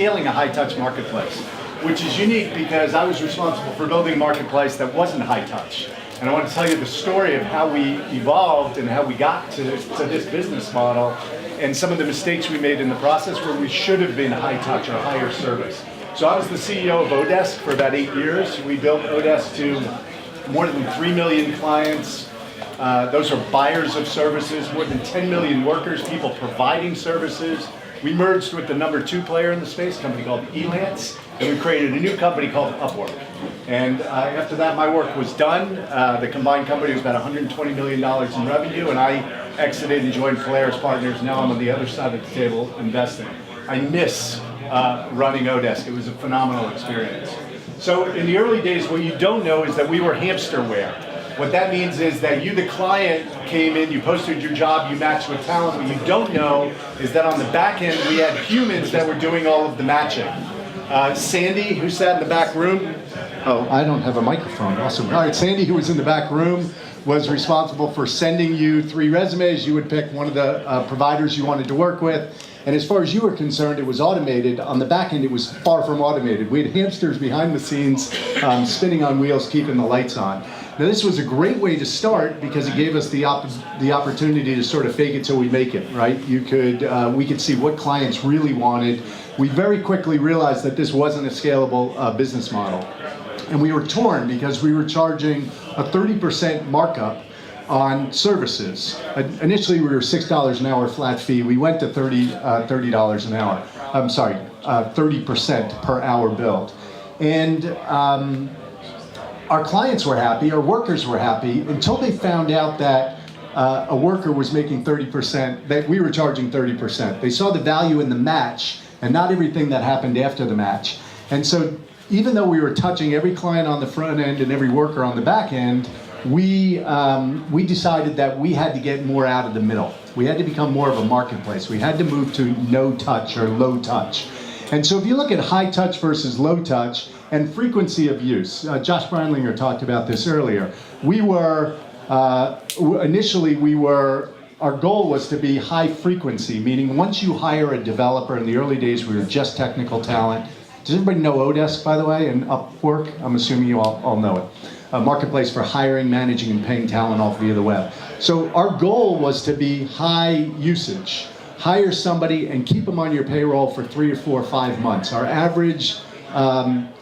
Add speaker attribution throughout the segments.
Speaker 1: scaling a high-touch marketplace, which is unique because I was responsible for building a marketplace that wasn't high-touch. And I want to tell you the story of how we evolved and how we got to this business model and some of the mistakes we made in the process where we should have been high-touch or higher service. So I was the CEO of Odesk for about 8 years. We built Odesk to more than 3 million clients. Those are buyers of services, more than 10 million workers, people providing services. We merged with the number 2 player in the space, a company called Elance, and we created a new company called Upwork. And after that, my work was done. The combined company was about $120 million in revenue, and I exited and joined Polaris Partners. Now I'm on the other side of the table investing. I miss running Odesk. It was a phenomenal experience. So in the early days, what you don't know is that we were hamsterware. What that means is that you, the client, came in, you posted your job, you matched with talent. What you don't know is that on the back end, we had humans that were doing all of the matching. Sandy, who sat in the back room. Oh, I don't have a microphone. Awesome. All right, Sandy, who was in the back room, was responsible for sending you 3 resumes. You would pick one of the providers you wanted to work with. And as far as you were concerned, it was automated. On the back end, it was far from automated. We had hamsters behind the scenes, spinning on wheels, keeping the lights on. Now, this was a great way to start because it gave us the opportunity to sort of fake it till we make it, right? We could see what clients really wanted. We very quickly realized that this wasn't a scalable business model. And we were torn because we were charging a 30% markup on services. Initially, we were $6 an hour flat fee. We went to $30 an hour. I'm sorry, 30% per hour billed. And our clients were happy, our workers were happy, until they found out that a worker was making 30%, that we were charging 30%. They saw the value in the match and not everything that happened after the match. And so even though we were touching every client on the front end and every worker on the back end, we decided that we had to get more out of the middle. We had to become more of a marketplace. We had to move to no touch or low touch. And so if you look at high touch versus low touch and frequency of use, Josh Brandlinger talked about this earlier. We were, initially our goal was to be high frequency, meaning once you hire a developer, in the early days we were just technical talent. Does everybody know Odesk, by the way, and Upwork? I'm assuming you all know it. A marketplace for hiring, managing, and paying talent all via the web. So our goal was to be high usage. Hire somebody and keep them on your payroll for 3 or 4 or 5 months. Our average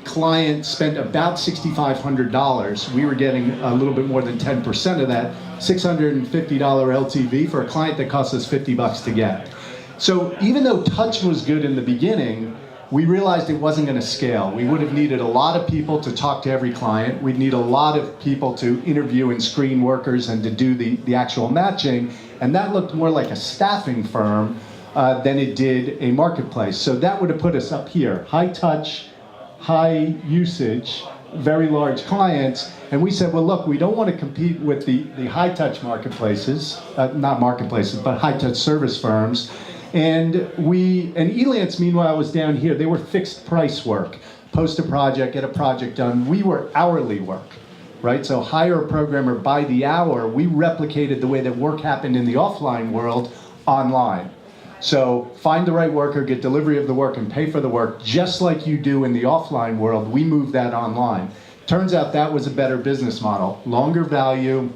Speaker 1: client spent about $6,500. We were getting a little bit more than 10% of that, $650 LTV for a client that cost us $50 to get. So even though touch was good in the beginning, we realized it wasn't going to scale. We would have needed a lot of people to talk to every client. We'd need a lot of people to interview and screen workers and to do the actual matching. And that looked more like a staffing firm than it did a marketplace. So that would have put us up here. High touch, high usage, very large clients. And we said, well, look, we don't want to compete with the high touch marketplaces, not marketplaces, but high touch service firms. And Elance, meanwhile, was down here. They were fixed price work. Post a project, get a project done. We were hourly work, right? So hire a programmer by the hour. We replicated the way that work happened in the offline world online. So find the right worker, get delivery of the work, and pay for the work, just like you do in the offline world. We moved that online. Turns out that was a better business model. Longer value,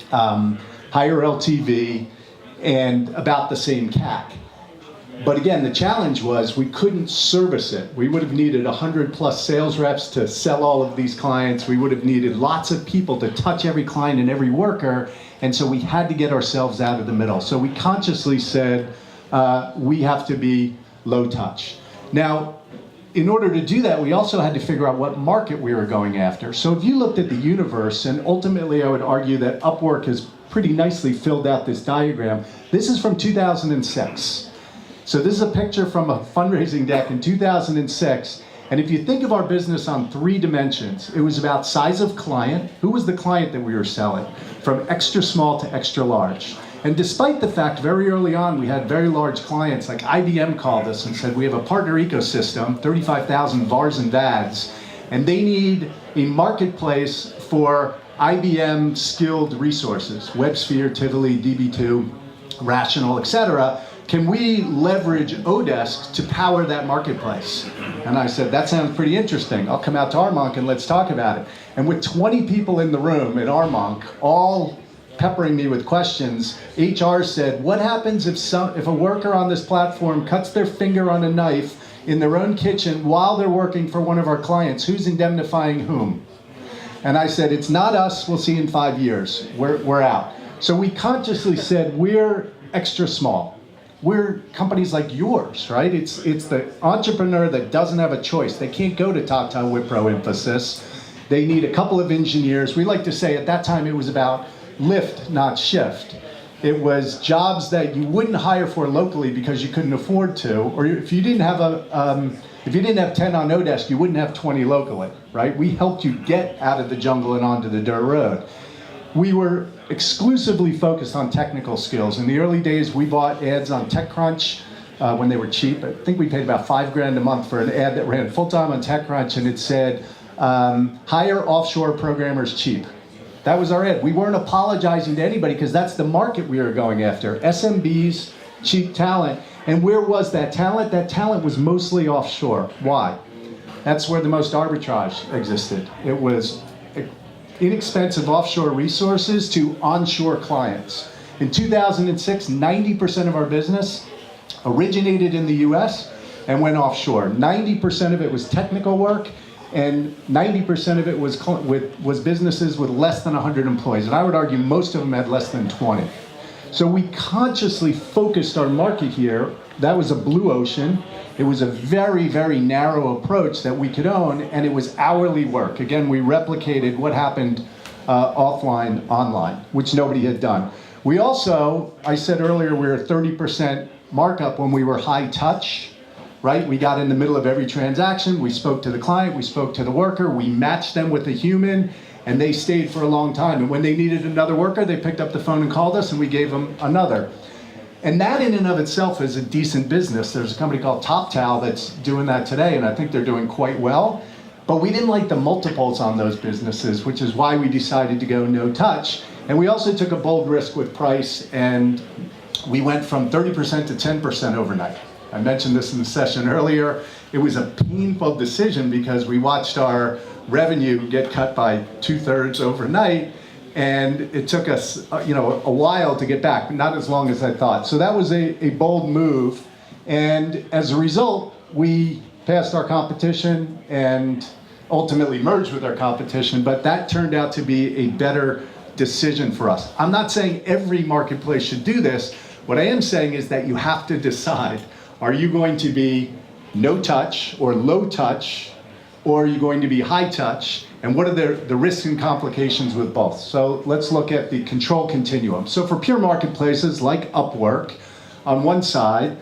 Speaker 1: higher LTV, and about the same CAC. But again, the challenge was we couldn't service it. We would have needed 100+ sales reps to sell all of these clients. We would have needed lots of people to touch every client and every worker. And so we had to get ourselves out of the middle. So we consciously said, we have to be low touch. Now, in order to do that, we also had to figure out what market we were going after. So if you looked at the universe, and ultimately I would argue that Upwork has pretty nicely filled out this diagram. This is from 2006. So this is a picture from a fundraising deck in 2006. And if you think of our business on 3 dimensions, it was about size of client. Who was the client that we were selling? From extra small to extra large. And despite the fact very early on we had very large clients, like IBM called us and said, we have a partner ecosystem, 35,000 VARs and VADs, and they need a marketplace for IBM skilled resources, WebSphere, Tivoli, DB2, Rational, etc., can we leverage Odesk to power that marketplace? And I said, that sounds pretty interesting. I'll come out to Armonk and let's talk about it. And with 20 people in the room at Armonk, all peppering me with questions, HR said, what happens if a worker on this platform cuts their finger on a knife in their own kitchen while they're working for one of our clients? Who's indemnifying whom? And I said, it's not us, we'll see you in 5 years. We're out. So we consciously said, we're extra small. We're companies like yours, right? It's the entrepreneur that doesn't have a choice. They can't go to Tata, Wipro, Infosys. They need a couple of engineers. We like to say at that time it was about lift, not shift. It was jobs that you wouldn't hire for locally because you couldn't afford to, or if you didn't have 10 on Odesk, you wouldn't have 20 locally, right? We helped you get out of the jungle and onto the dirt road. We were exclusively focused on technical skills. In the early days, we bought ads on TechCrunch when they were cheap. I think we paid about $5,000 a month for an ad that ran full-time on TechCrunch, and it said, hire offshore programmers cheap. That was our ad. We weren't apologizing to anybody because that's the market we were going after. SMBs, cheap talent. And where was that talent? That talent was mostly offshore. Why? That's where the most arbitrage existed. It was inexpensive offshore resources to onshore clients. In 2006, 90% of our business originated in the US and went offshore. 90% of it was technical work, and 90% of it was businesses with less than 100 employees. And I would argue most of them had less than 20. So we consciously focused our market here. That was a blue ocean. It was a very, very narrow approach that we could own, and it was hourly work. Again, we replicated what happened offline, online, which nobody had done. We also, I said earlier, we were 30% markup when we were high touch. Right? We got in the middle of every transaction, we spoke to the client, we spoke to the worker, we matched them with a human, and they stayed for a long time. And when they needed another worker, they picked up the phone and called us, and we gave them another. And that in and of itself is a decent business. There's a company called TopTal that's doing that today, and I think they're doing quite well. But we didn't like the multiples on those businesses, which is why we decided to go no touch. And we also took a bold risk with price, and we went from 30% to 10% overnight. I mentioned this in the session earlier. It was a painful decision because we watched our revenue get cut by 2/3 overnight, and it took us a while to get back, but not as long as I thought. So that was a bold move, and as a result, we passed our competition and ultimately merged with our competition, but that turned out to be a better decision for us. I'm not saying every marketplace should do this. What I am saying is that you have to decide. Are you going to be no touch or low touch, or are you going to be high touch? And what are the risks and complications with both? So let's look at the control continuum. So for pure marketplaces like Upwork, on one side,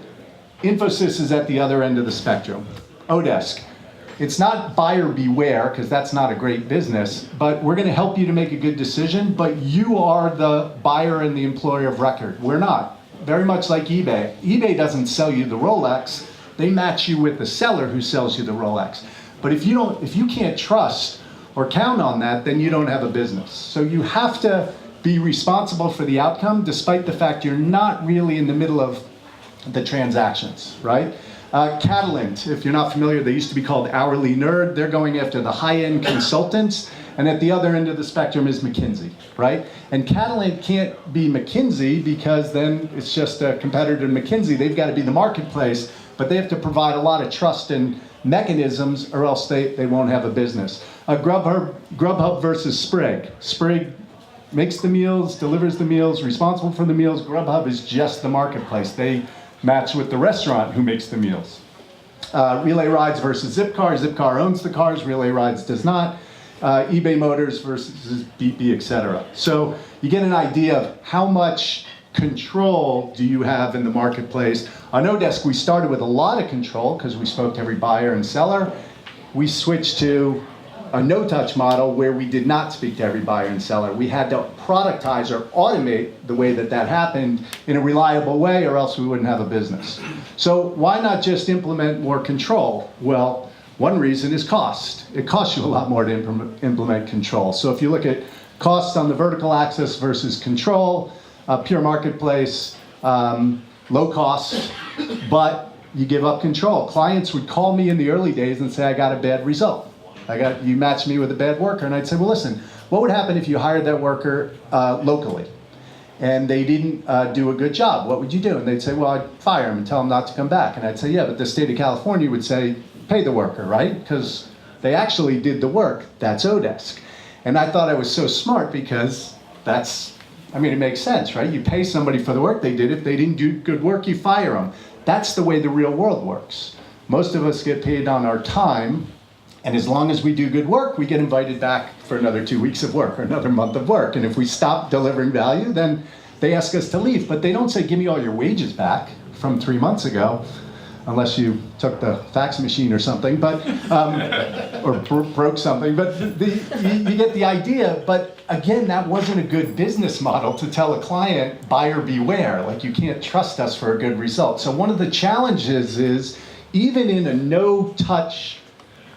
Speaker 1: Infosys is at the other end of the spectrum. Odesk. It's not buyer beware, because that's not a great business, but we're going to help you to make a good decision, but you are the buyer and the employer of record. We're not. Very much like eBay. eBay doesn't sell you the Rolex, they match you with the seller who sells you the Rolex. But if you can't trust or count on that, then you don't have a business. So you have to be responsible for the outcome, despite the fact you're not really in the middle of the transactions, right? Catalent, if you're not familiar, they used to be called Hourly Nerd. They're going after the high-end consultants. And at the other end of the spectrum is McKinsey, right? And Catalent can't be McKinsey because then it's just a competitor to McKinsey. They've got to be the marketplace, but they have to provide a lot of trust and mechanisms or else they won't have a business. Grubhub versus Sprig. Sprig makes the meals, delivers the meals, responsible for the meals. Grubhub is just the marketplace. They match with the restaurant who makes the meals. Relay Rides versus Zipcar. Zipcar owns the cars, Relay Rides does not. eBay Motors versus BP, etc. So you get an idea of how much control do you have in the marketplace. On Odesk, we started with a lot of control because we spoke to every buyer and seller. We switched to a no-touch model where we did not speak to every buyer and seller. We had to productize or automate the way that happened in a reliable way, or else we wouldn't have a business. So why not just implement more control? Well, one reason is cost. It costs you a lot more to implement control. So if you look at costs on the vertical axis versus control, pure marketplace, low cost, but you give up control. Clients would call me in the early days and say, I got a bad result. You matched me with a bad worker. And I'd say, well, listen, what would happen if you hired that worker locally and they didn't do a good job? What would you do? And they'd say, well, I'd fire him and tell him not to come back. And I'd say, yeah, but the state of California would say, pay the worker, right? Because they actually did the work. That's Odesk. And I thought I was so smart because it makes sense, right? You pay somebody for the work they did. If they didn't do good work, you fire them. That's the way the real world works. Most of us get paid on our time, and as long as we do good work, we get invited back for another 2 weeks of work or another month of work. And if we stop delivering value, then they ask us to leave. But they don't say, give me all your wages back from 3 months ago, unless you took the fax machine or something, but or broke something. But you get the idea. But again, that wasn't a good business model to tell a client, buyer beware. Like, you can't trust us for a good result. So one of the challenges is, even in a no-touch,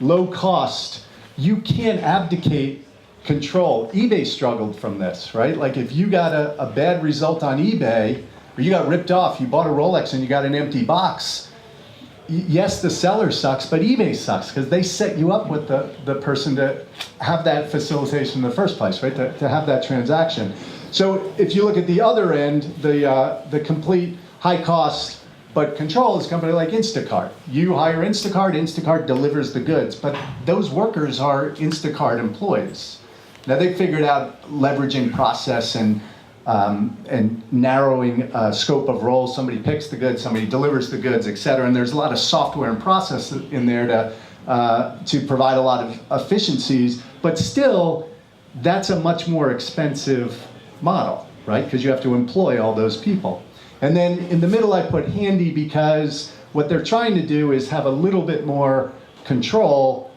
Speaker 1: low-cost, you can't abdicate control. eBay struggled from this, right? Like, if you got a bad result on eBay, or you got ripped off, you bought a Rolex and you got an empty box, yes, the seller sucks, but eBay sucks because they set you up with the person to have that facilitation in the first place, right? To have that transaction. So if you look at the other end, the complete high cost but control is a company like Instacart. You hire Instacart, Instacart delivers the goods, but those workers are Instacart employees. Now they figured out leveraging process and narrowing scope of roles. Somebody picks the goods, somebody delivers the goods, et cetera. And there's a lot of software and process in there to provide a lot of efficiencies. But still, that's a much more expensive model, right? Because you have to employ all those people. And then in the middle, I put handy because what they're trying to do is have a little bit more control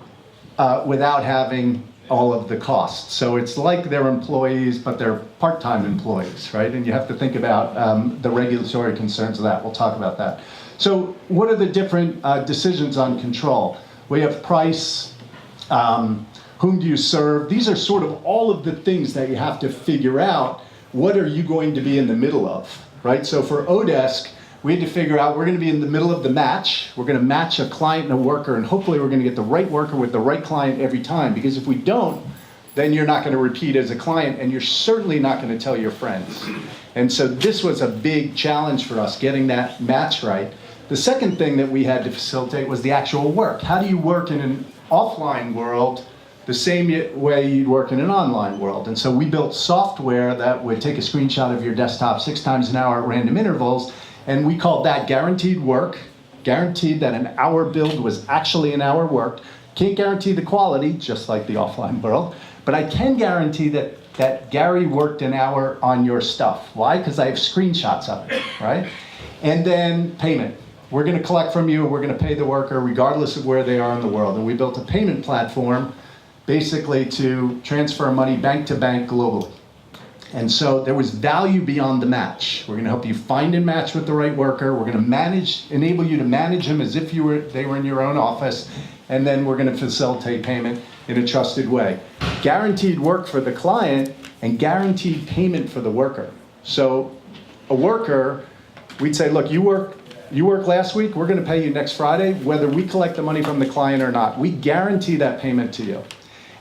Speaker 1: without having all of the costs. So it's like they're employees, but they're part-time employees, right? And you have to think about the regulatory concerns of that. We'll talk about that. So what are the different decisions on control? We have price, whom do you serve? These are sort of all of the things that you have to figure out. What are you going to be in the middle of, right? So for Odesk, we had to figure out, we're going to be in the middle of the match. We're going to match a client and a worker, and hopefully we're going to get the right worker with the right client every time. Because if we don't, then you're not going to repeat as a client, and you're certainly not going to tell your friends. And so this was a big challenge for us, getting that match right. The second thing that we had to facilitate was the actual work. How do you work in an offline world the same way you'd work in an online world? And so we built software that would take a screenshot of your desktop 6 times an hour at random intervals. And we called that guaranteed work, guaranteed that an hour build was actually an hour worked. Can't guarantee the quality, just like the offline world, but I can guarantee that Gary worked an hour on your stuff. Why? Because I have screenshots of it, right? And then payment. We're going to collect from you, we're going to pay the worker regardless of where they are in the world. And we built a payment platform basically to transfer money bank to bank globally. And so there was value beyond the match. We're going to help you find and match with the right worker. We're going to enable you to manage them as if they were in your own office. And then we're going to facilitate payment in a trusted way. Guaranteed work for the client and guaranteed payment for the worker. So a worker, we'd say, look, you worked last week, we're going to pay you next Friday, whether we collect the money from the client or not. We guarantee that payment to you.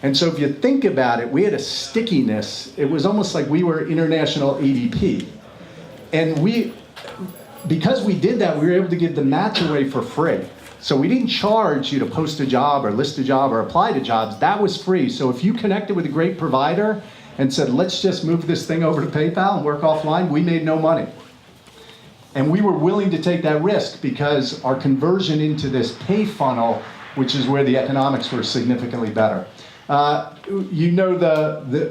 Speaker 1: And so if you think about it, we had a stickiness. It was almost like we were international ADP. And because we did that, we were able to give the match away for free. So we didn't charge you to post a job or list a job or apply to jobs. That was free. So if you connected with a great provider and said, let's just move this thing over to PayPal and work offline, we made no money. And we were willing to take that risk because our conversion into this pay funnel, which is where the economics were significantly better. You know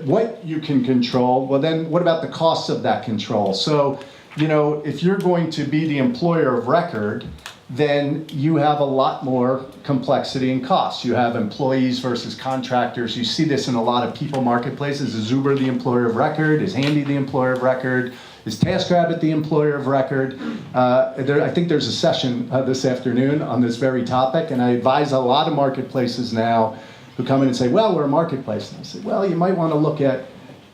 Speaker 1: what you can control. Well, then what about the costs of that control? So, if you're going to be the employer of record, then you have a lot more complexity and costs. You have employees versus contractors. You see this in a lot of people marketplaces. Is Uber the employer of record? Is Handy the employer of record? Is TaskRabbit the employer of record? I think there's a session this afternoon on this very topic, and I advise a lot of marketplaces now who come in and say, well, we're a marketplace. And I say, well, you might want to look at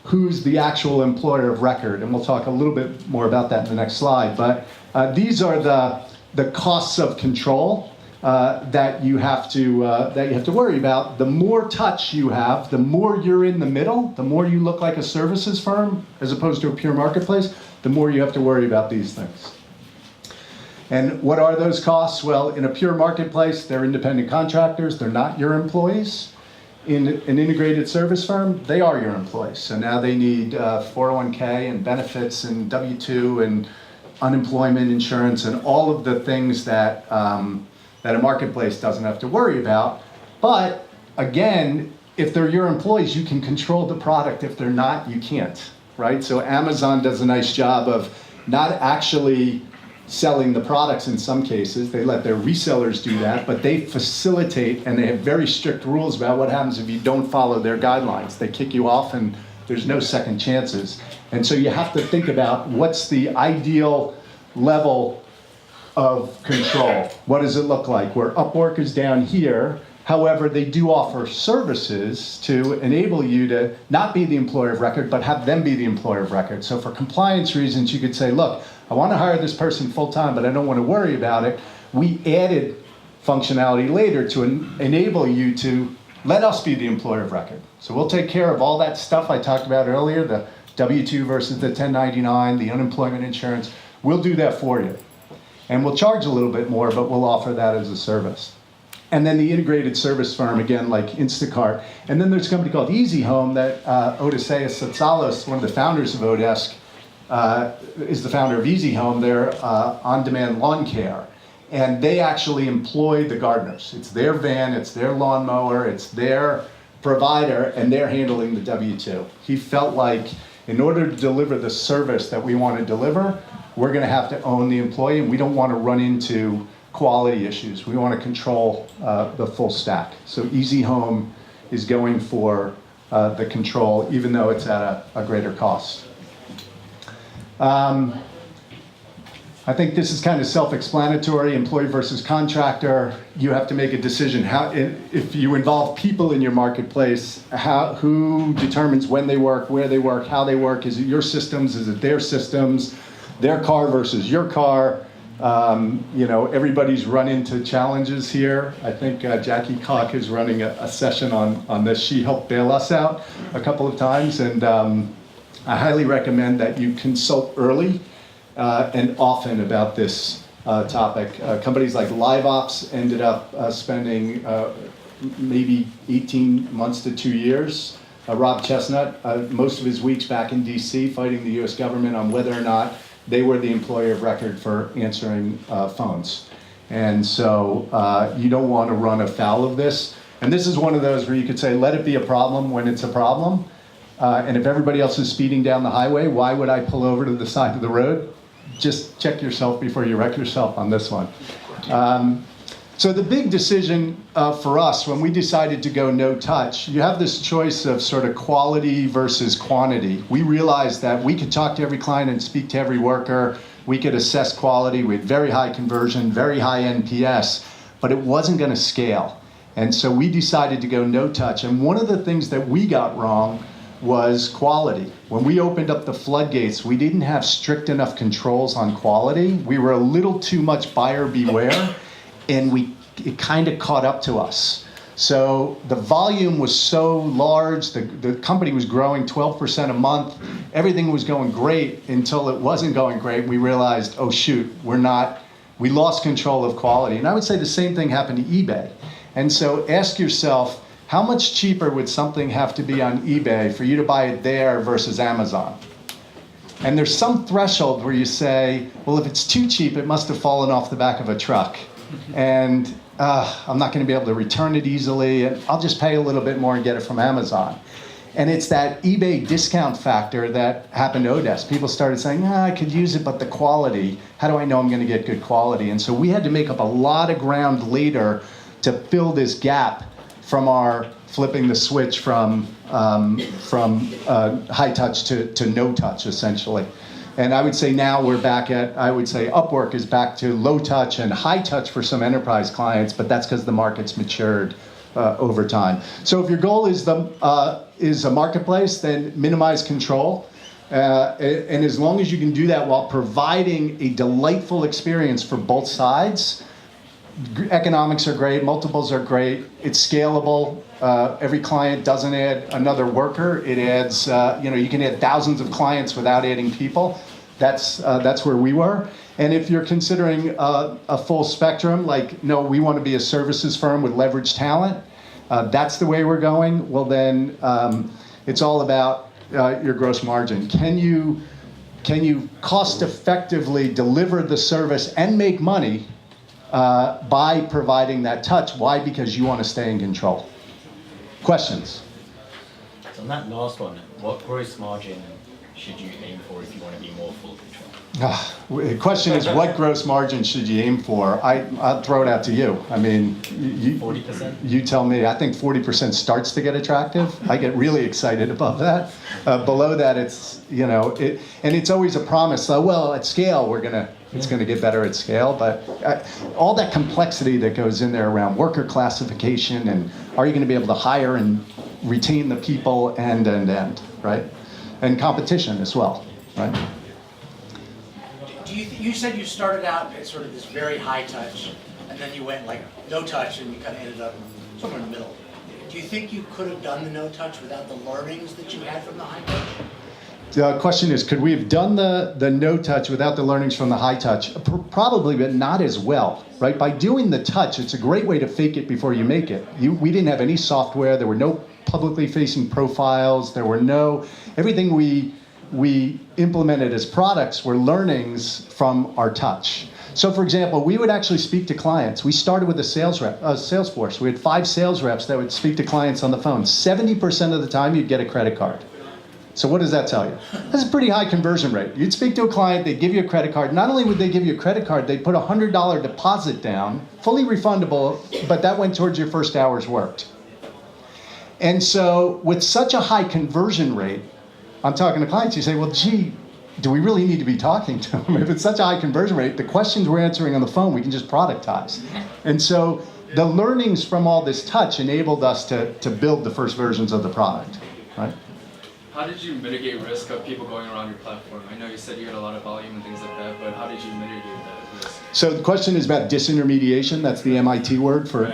Speaker 1: who's the actual employer of record, and we'll talk a little bit more about that in the next slide. But these are the costs of control that you have to worry about. The more touch you have, the more you're in the middle, the more you look like a services firm as opposed to a pure marketplace, the more you have to worry about these things. And what are those costs? Well, in a pure marketplace, they're independent contractors. They're not your employees. In an integrated service firm, they are your employees. So now they need 401k and benefits and W-2 and unemployment insurance and all of the things that that a marketplace doesn't have to worry about. But again, if they're your employees, you can control the product. If they're not, you can't, right? So Amazon does a nice job of not actually selling the products in some cases. They let their resellers do that, but they facilitate, and they have very strict rules about what happens if you don't follow their guidelines. They kick you off and there's no second chances. And so you have to think about what's the ideal level of control. What does it look like? Where Upwork is down here, however, they do offer services to enable you to not be the employer of record, but have them be the employer of record. So for compliance reasons, you could say, look, I want to hire this person full-time, but I don't want to worry about it. We added functionality later to enable you to let us be the employer of record. So we'll take care of all that stuff I talked about earlier, the W-2 versus the 1099, the unemployment insurance. We'll do that for you. And we'll charge a little bit more, but we'll offer that as a service. And then the integrated service firm, again, like Instacart. And then there's a company called Easy Home that Odysseus Tsatsalos, one of the founders of Odesk, is the founder of Easy Home. They're on-demand lawn care. And they actually employ the gardeners. It's their van, it's their lawnmower, it's their provider, and they're handling the W-2. He felt like in order to deliver the service that we want to deliver, we're going to have to own the employee, and we don't want to run into quality issues. We want to control the full stack. So Easy Home is going for the control, even though it's at a greater cost. I think this is kind of self-explanatory, employee versus contractor. You have to make a decision. If you involve people in your marketplace, who determines when they work, where they work, how they work? Is it your systems? Is it their systems? Their car versus your car? Everybody's run into challenges here. I think Jackie Koch is running a session on this. She helped bail us out a couple of times, and I highly recommend that you consult early and often about this topic. Companies like LiveOps ended up spending maybe 18 months to 2 years. Rob Chestnut, most of his weeks back in DC fighting the US government on whether or not they were the employer of record for answering phones. And so you don't want to run afoul of this. And this is one of those where you could say, let it be a problem when it's a problem. And if everybody else is speeding down the highway, why would I pull over to the side of the road? Just check yourself before you wreck yourself on this one. So the big decision for us when we decided to go no touch, you have this choice of sort of quality versus quantity. We realized that we could talk to every client and speak to every worker. We could assess quality. We had very high conversion, very high NPS, but it wasn't going to scale. And so we decided to go no touch. And one of the things that we got wrong was quality. When we opened up the floodgates, we didn't have strict enough controls on quality. We were a little too much buyer beware, and it kind of caught up to us. So the volume was so large, the company was growing 12% a month, everything was going great until it wasn't going great. We realized, oh shoot, we lost control of quality. And I would say the same thing happened to eBay. And so ask yourself, how much cheaper would something have to be on eBay for you to buy it there versus Amazon? And there's some threshold where you say, well, if it's too cheap, it must have fallen off the back of a truck. And I'm not going to be able to return it easily, and I'll just pay a little bit more and get it from Amazon. And it's that eBay discount factor that happened to Odesk. People started saying, I could use it, but the quality, how do I know I'm going to get good quality? And so we had to make up a lot of ground later to fill this gap from our flipping the switch from high touch to no touch, essentially. And I would say now we're back Upwork is back to low touch and high touch for some enterprise clients, but that's because the market's matured
Speaker 2: over time. So if your goal is a marketplace, then minimize control. And as long as you can do that while providing a delightful experience for both sides, economics are great, multiples are great, it's scalable. Every client doesn't add another worker. It adds, you can add thousands of clients without adding people. That's where we were. And if you're considering a full spectrum, like, no, we want to be a services firm with leveraged talent, that's the way we're going, well then it's all about your gross margin. Can you cost effectively deliver the service and make money by providing that touch? Why? Because you want to stay in control. Questions?
Speaker 3: So on that last one, what gross margin should you aim for if you want to be more full control?
Speaker 2: The question is, what gross margin should you aim for? I'll throw it out to you. I mean,
Speaker 3: 40%?
Speaker 2: You tell me. I think 40% starts to get attractive. I get really excited above that. Below that, it's, and it's always a promise. Well, at scale, it's going to get better at scale. But all that complexity that goes in there around worker classification and are you going to be able to hire and retain the people and, right? And competition as well, right?
Speaker 4: You said you started out at sort of this very high touch, and then you went like no touch, and you kind of ended up somewhere in the middle. Do you think you could have done the no touch without the learnings that you had from the high touch?
Speaker 2: The question is, could we have done the no touch without the learnings from the high touch? Probably, but not as well, right? By doing the touch, it's a great way to fake it before you make it. We didn't have any software. There were no publicly facing profiles. There were everything we implemented as products were learnings from our touch. So for example, we would actually speak to clients. We started with a sales force. We had 5 sales reps that would speak to clients on the phone. 70% of the time you'd get a credit card. So what does that tell you? That's a pretty high conversion rate. You'd speak to a client, they'd give you a credit card. Not only would they give you a credit card, they'd put a $100 deposit down, fully refundable, but that went towards your first hour's worked. And so with such a high conversion rate, I'm talking to clients, you say, well, gee, do we really need to be talking to them? If it's such a high conversion rate, the questions we're answering on the phone, we can just productize. And so the learnings from all this touch enabled us to build the first versions of the product, right?
Speaker 5: How did you mitigate risk of people going around your platform? I know you said you had a lot of volume and things like that, but how did you mitigate that risk?
Speaker 2: So the question is about disintermediation. That's the MIT word for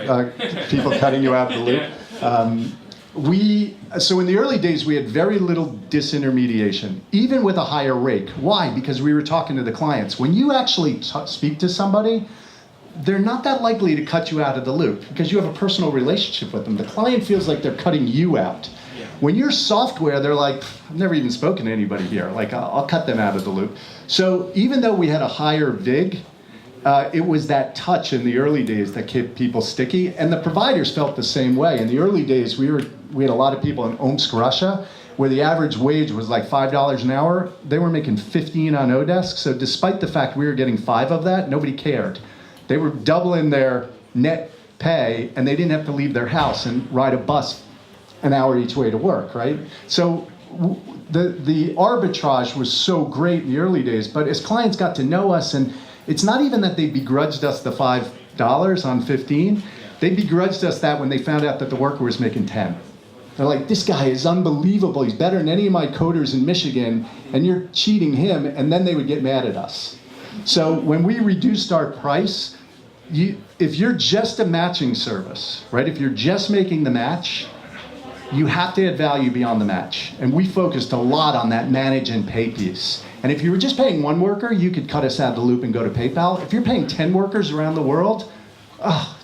Speaker 2: people cutting you out of the loop. So in the early days, we had very little disintermediation, even with a higher rate. Why? Because we were talking to the clients. When you actually speak to somebody, they're not that likely to cut you out of the loop because you have a personal relationship with them. The client feels like they're cutting you out. Yeah. When you're software, they're like, I've never even spoken to anybody here. Like, I'll cut them out of the loop. So even though we had a higher VIG, it was that touch in the early days that kept people sticky, and the providers felt the same way. In the early days, we had a lot of people in Omsk, Russia, where the average wage was like $5 an hour. They were making 15 on Odesk, so despite the fact we were getting 5 of that, nobody cared. They were doubling their net pay, and they didn't have to leave their house and ride a bus an hour each way to work, right? So the arbitrage was so great in the early days, but as clients got to know us, and it's not even that they begrudged us the $5 on 15, they begrudged us that when they found out that the worker was making 10. They're like, this guy is unbelievable, he's better than any of my coders in Michigan, and you're cheating him, and then they would get mad at us. So when we reduced our price, if you're just a matching service, right, if you're just making the match, you have to add value beyond the match. And we focused a lot on that manage and pay piece. And if you were just paying 1 worker, you could cut us out of the loop and go to PayPal. If you're paying 10 workers around the world,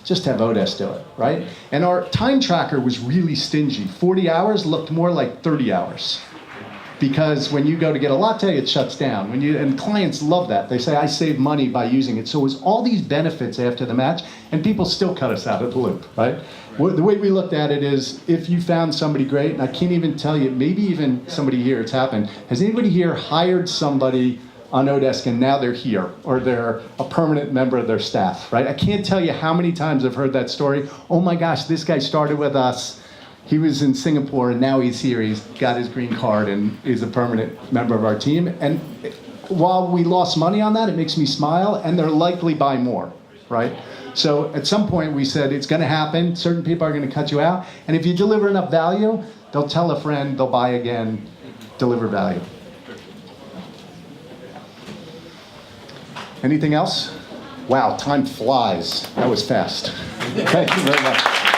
Speaker 2: just have Odesk do it, right? And our time tracker was really stingy. 40 hours looked more like 30 hours. Because when you go to get a latte, it shuts down. And clients love that. They say, I save money by using it. So it was all these benefits after the match, and people still cut us out of the loop, right? The way we looked at it is, if you found somebody great, and I can't even tell you, maybe even somebody here, it's happened. Has anybody here hired somebody on Odesk and now they're here, or they're a permanent member of their staff, right? I can't tell you how many times I've heard that story. Oh my gosh, this guy started with us. He was in Singapore and now he's here. He's got his green card and is a permanent member of our team. And while we lost money on that, it makes me smile, and they're likely buy more, right? So at some point we said it's going to happen. Certain people are going to cut you out. And if you deliver enough value, they'll tell a friend, they'll buy again, deliver value. Anything else? Wow, time flies. That was fast. Thank you very much.